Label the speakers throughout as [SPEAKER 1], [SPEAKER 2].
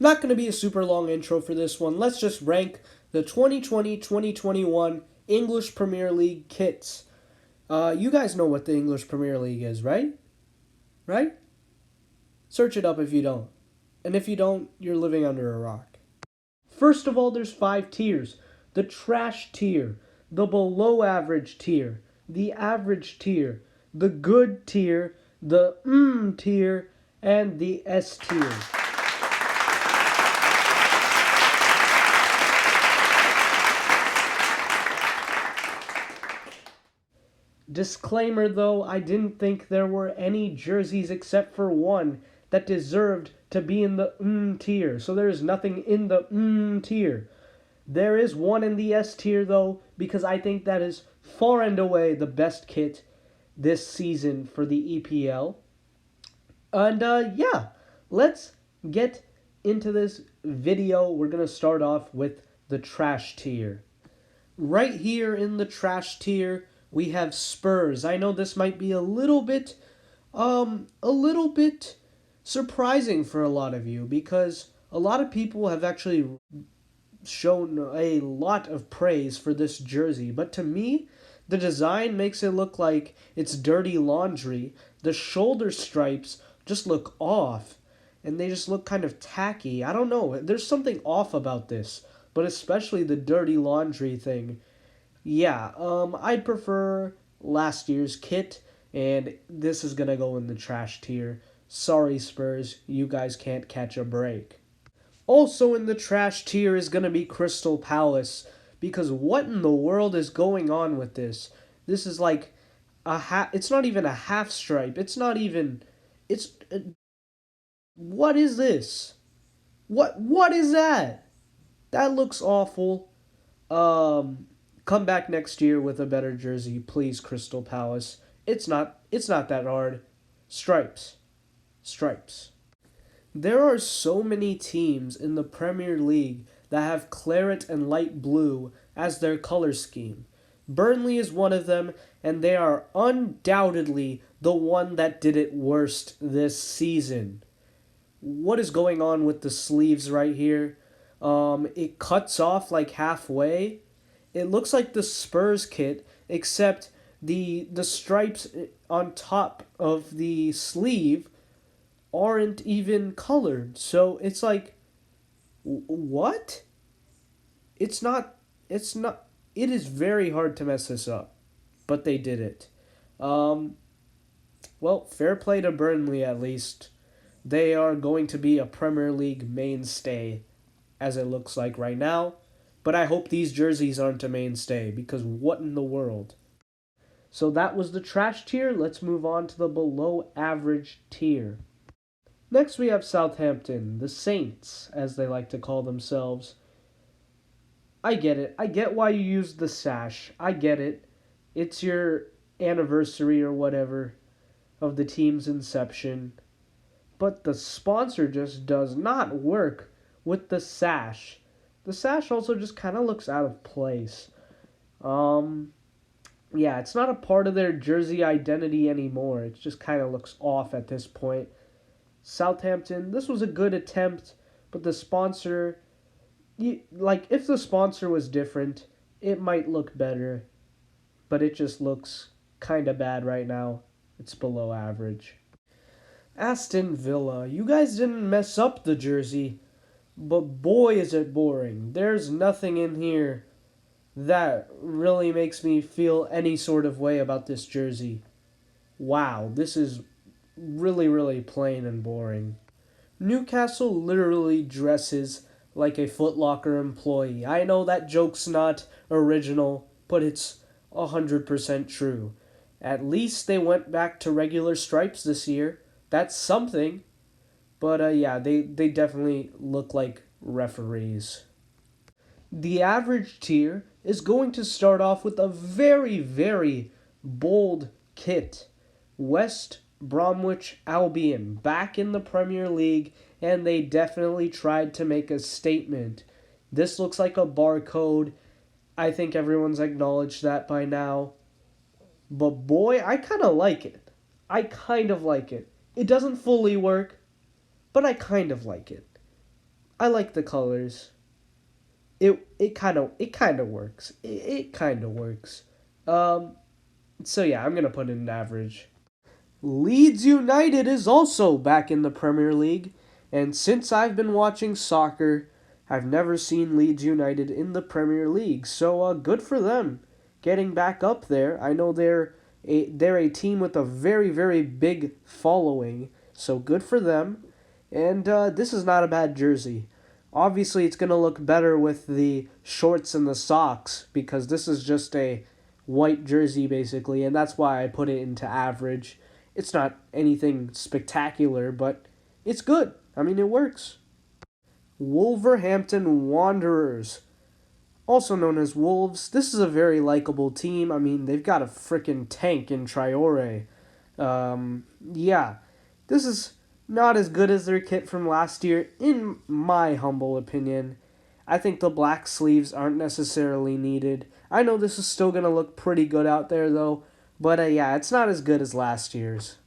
[SPEAKER 1] Not going to be a super long intro for this one. Let's just rank the 2020-2021 English Premier League kits. You guys know what the English Premier League is, right? Right? Search it up if you don't. And if you don't, you're living under a rock. First of all, there's 5 tiers. The trash tier, the below average tier, the average tier, the good tier, the tier, and the S tier. Disclaimer though, I didn't think there were any jerseys except for one that deserved to be in the tier. So there is nothing in the tier. There is one in the S tier though, because I think that is far and away the best kit this season for the EPL. And yeah, let's get into this video. We're going to start off with the trash tier. Right here in the trash tier, we have Spurs. I know this might be a little bit surprising for a lot of you because a lot of people have actually shown a lot of praise for this jersey. But to me, the design makes it look like it's dirty laundry. The shoulder stripes just look off and they just look kind of tacky. I don't know. There's something off about this, but especially the dirty laundry thing. Yeah, I'd prefer last year's kit, and this is going to go in the trash tier. Sorry, Spurs, you guys can't catch a break. Also in the trash tier is going to be Crystal Palace, because what in the world is going on with this? This is like it's not even a half stripe. What is this? What is that? That looks awful. Come back next year with a better jersey, please, Crystal Palace. It's not that hard. Stripes. There are so many teams in the Premier League that have claret and light blue as their color scheme. Burnley is one of them, and they are undoubtedly the one that did it worst this season. What is going on with the sleeves right here? It cuts off like halfway. It looks like the Spurs kit, except the stripes on top of the sleeve aren't even colored. So it's like, what? It is very hard to mess this up, but they did it. Well, fair play to Burnley at least. They are going to be a Premier League mainstay, as it looks like right now. But I hope these jerseys aren't a mainstay, because what in the world? So that was the trash tier. Let's move on to the below average tier. Next we have Southampton, the Saints, as they like to call themselves. I get it. I get why you use the sash. I get it. It's your anniversary or whatever of the team's inception. But the sponsor just does not work with the sash. The sash also just kind of looks out of place. Yeah, it's not a part of their jersey identity anymore. It just kind of looks off at this point. Southampton, this was a good attempt, but the sponsor, if the sponsor was different, it might look better. But it just looks kind of bad right now. It's below average. Aston Villa, you guys didn't mess up the jersey. But boy, is it boring. There's nothing in here that really makes me feel any sort of way about this jersey. Wow, this is really, really plain and boring. Newcastle literally dresses like a Foot Locker employee. I know that joke's not original, but it's 100% true. At least they went back to regular stripes this year. That's something. But yeah, they definitely look like referees. The average tier is going to start off with a very, very bold kit. West Bromwich Albion back in the Premier League, and they definitely tried to make a statement. This looks like a barcode. I think everyone's acknowledged that by now. But boy, I kind of like it. It doesn't fully work, but I kind of like it. I like the colors. It kind of works. It kind of works. Um, so yeah, I'm gonna put in an average. Leeds United is also back in the Premier League, and since I've been watching soccer, I've never seen Leeds United in the Premier League. So good for them getting back up there. I know they're a team with a very very big following, so good for them. And this is not a bad jersey. Obviously, it's gonna look better with the shorts and the socks because this is just a white jersey basically, and that's why I put it into average. It's not anything spectacular, but it's good. I mean, it works. Wolverhampton Wanderers, also known as Wolves. This is a very likable team. I mean, they've got a freaking tank in Traore. Yeah, this is not as good as their kit from last year, in my humble opinion. I think the black sleeves aren't necessarily needed. I know this is still going to look pretty good out there, though, but yeah, it's not as good as last year's.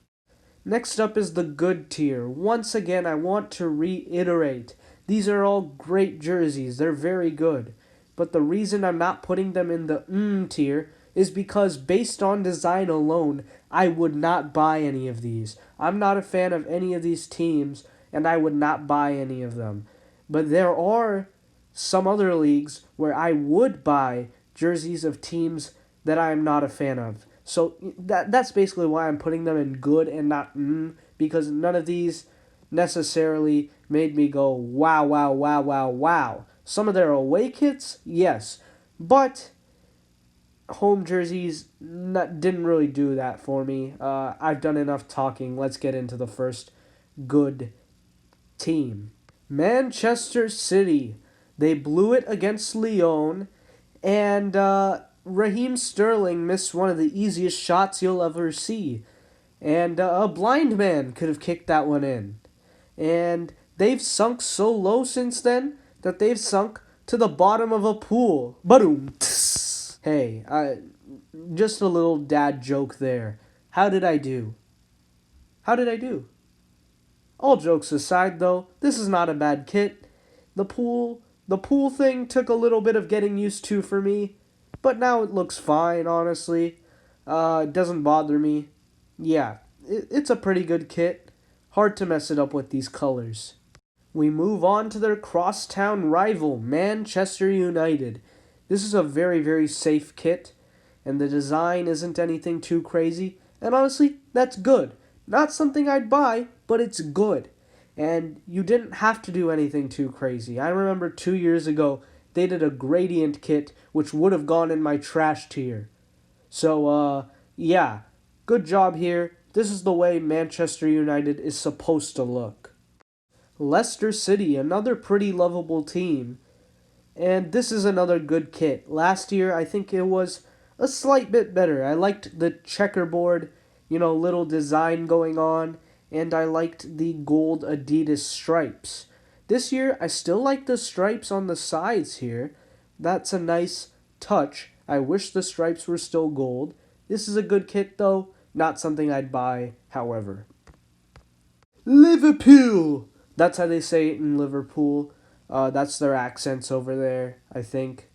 [SPEAKER 1] Next up is the good tier. Once again, I want to reiterate these are all great jerseys, they're very good. But the reason I'm not putting them in the tier is because based on design alone, I would not buy any of these. I'm not a fan of any of these teams, and I would not buy any of them. But there are some other leagues where I would buy jerseys of teams that I'm not a fan of. So that's basically why I'm putting them in good and not because none of these necessarily made me go wow wow wow wow wow. Some of their away kits, yes, but home jerseys didn't really do that for me. I've done enough talking. Let's get into the first good team. Manchester City. They blew it against Lyon, and Raheem Sterling missed one of the easiest shots you'll ever see. And a blind man could have kicked that one in. And they've sunk so low since then that they've sunk to the bottom of a pool. Ba-doom. Hey, just a little dad joke there. How did I do? How did I do? All jokes aside, though, this is not a bad kit. The pool thing took a little bit of getting used to for me, but now it looks fine, honestly. It doesn't bother me. Yeah, it's a pretty good kit. Hard to mess it up with these colors. We move on to their crosstown rival, Manchester United. This is a very, very safe kit, and the design isn't anything too crazy, and honestly, that's good. Not something I'd buy, but it's good. And you didn't have to do anything too crazy. I remember 2 years ago, they did a gradient kit, which would have gone in my trash tier. So, yeah, good job here. This is the way Manchester United is supposed to look. Leicester City, another pretty lovable team. And this is another good kit. Last year, I think it was a slight bit better. I liked the checkerboard, little design going on, and I liked the gold Adidas stripes. This year, I still like the stripes on the sides here. That's a nice touch. I wish the stripes were still gold. This is a good kit, though. Not something I'd buy, however. Liverpool! That's how they say it in Liverpool. That's their accents over there, I think.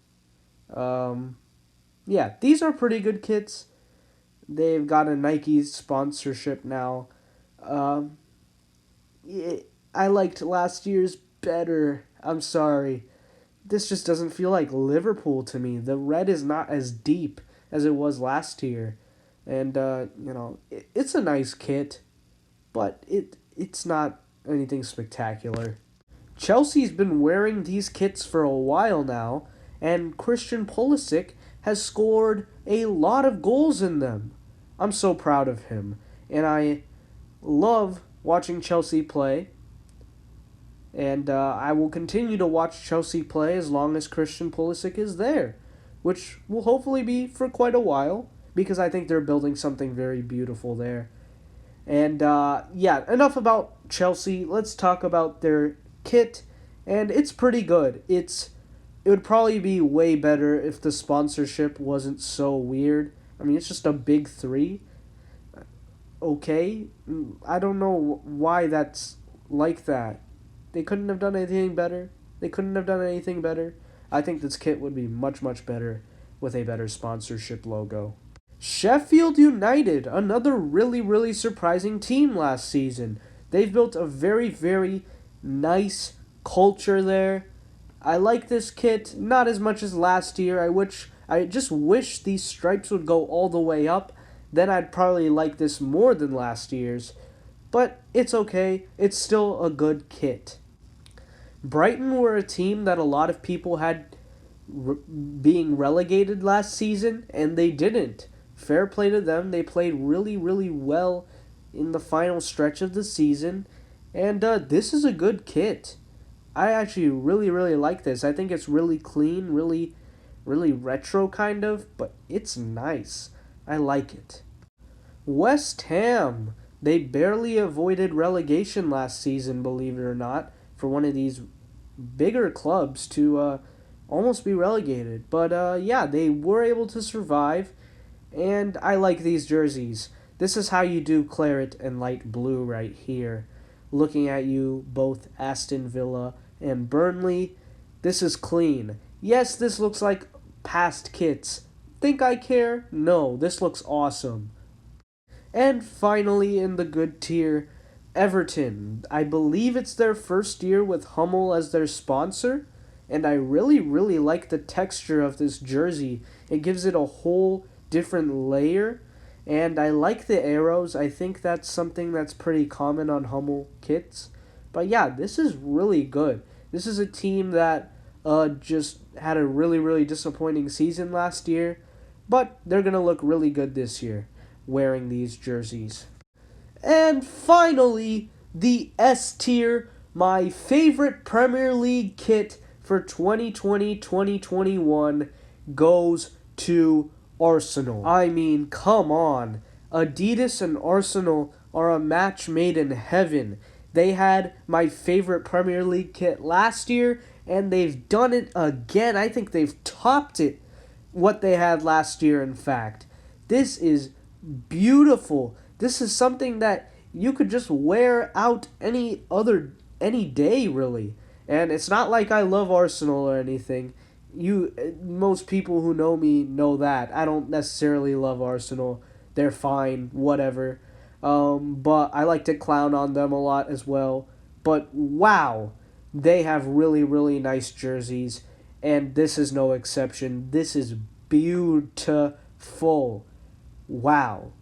[SPEAKER 1] Yeah, these are pretty good kits. They've got a Nike sponsorship now. Yeah, I liked last year's better. I'm sorry. This just doesn't feel like Liverpool to me. The red is not as deep as it was last year. And, it's a nice kit, but it's not anything spectacular. Chelsea's been wearing these kits for a while now, and Christian Pulisic has scored a lot of goals in them. I'm so proud of him, and I love watching Chelsea play, and I will continue to watch Chelsea play as long as Christian Pulisic is there, which will hopefully be for quite a while, because I think they're building something very beautiful there. And yeah, enough about Chelsea. Let's talk about their kit, and it's pretty good. It would probably be way better if the sponsorship wasn't so weird. I mean, it's just a big three. Okay, I don't know why that's like that. They couldn't have done anything better. They couldn't have done anything better. I think this kit would be much, much better with a better sponsorship logo. Sheffield United, another really, really surprising team last season. They've built a very, very nice culture there. I like this kit, not as much as last year. I just wish these stripes would go all the way up. Then I'd probably like this more than last year's. But it's okay. It's still a good kit. Brighton were a team that a lot of people had being relegated last season, and they didn't. Fair play to them. They played really, really well in the final stretch of the season, and this is a good kit. I actually really, really like this. I think it's really clean, really, really retro kind of, but it's nice. I like it. West Ham. They barely avoided relegation last season, believe it or not, for one of these bigger clubs to almost be relegated. But yeah, they were able to survive, and I like these jerseys. This is how you do claret and light blue right here. Looking at you, both Aston Villa and Burnley, this is clean. Yes, this looks like past kits. Think I care? No, this looks awesome. And finally, in the good tier, Everton. I believe it's their first year with Hummel as their sponsor, and I really, really like the texture of this jersey. It gives it a whole different layer, and I like the arrows. I think that's something that's pretty common on Hummel kits. But yeah, this is really good. This is a team that just had a really, really disappointing season last year, but they're going to look really good this year wearing these jerseys. And finally, the S tier, my favorite Premier League kit for 2020-2021 goes to Arsenal. I mean, come on. Adidas and Arsenal are a match made in heaven. They had my favorite Premier League kit last year, and they've done it again. I think they've topped it, what they had last year, in fact. This is beautiful. This is something that you could just wear out any day, really. And it's not like I love Arsenal or anything. Most people who know me know that. I don't necessarily love Arsenal. They're fine, whatever. But I like to clown on them a lot as well. But wow, they have really, really nice jerseys. And this is no exception. This is beautiful. Wow.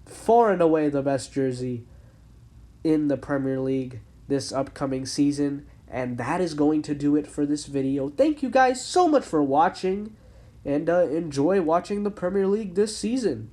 [SPEAKER 1] Far and away the best jersey in the Premier League this upcoming season. And that is going to do it for this video. Thank you guys so much for watching. And enjoy watching the Premier League this season.